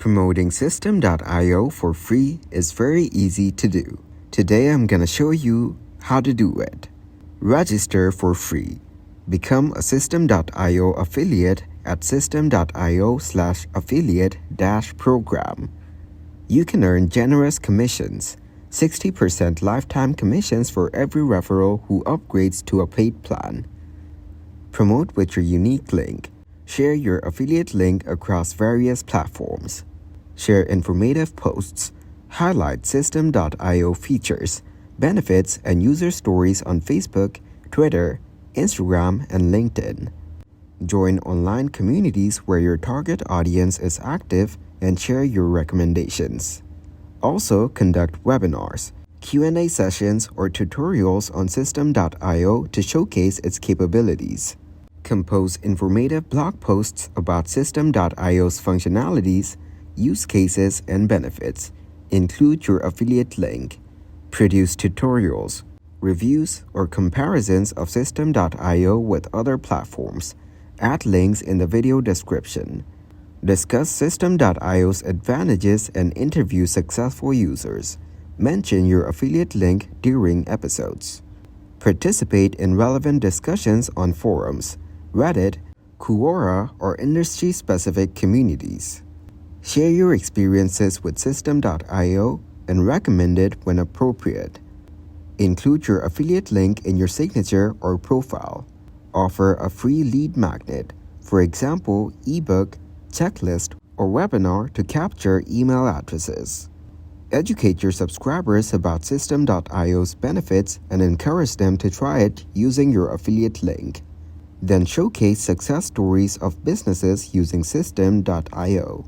Promoting Systeme.io for free is very easy to do. Today I'm gonna show you how to do it. Register for free. Become a Systeme.io affiliate at systeme.io/affiliate-program. You can earn generous commissions, 60% lifetime commissions for every referral who upgrades to a paid plan. Promote with your unique link. Share your affiliate link across various platforms. Share informative posts. Highlight Systeme.io features, benefits, and user stories on Facebook, Twitter, Instagram, and LinkedIn. Join online communities where your target audience is active and share your recommendations. Also, conduct webinars, Q&A sessions, or tutorials on Systeme.io to showcase its capabilities. Compose informative blog posts about Systeme.io's functionalities, use cases, and benefits. Include your affiliate link. Produce tutorials, reviews, or comparisons of Systeme.io with other platforms. Add links in the video description. Discuss Systeme.io's advantages and interview successful users. Mention your affiliate link during episodes. Participate in relevant discussions on forums, Reddit, Quora, or industry-specific communities. Share your experiences with Systeme.io and recommend it when appropriate. Include your affiliate link in your signature or profile. Offer a free lead magnet, for example, ebook, checklist, or webinar to capture email addresses. Educate your subscribers about Systeme.io's benefits and encourage them to try it using your affiliate link. Then showcase success stories of businesses using Systeme.io.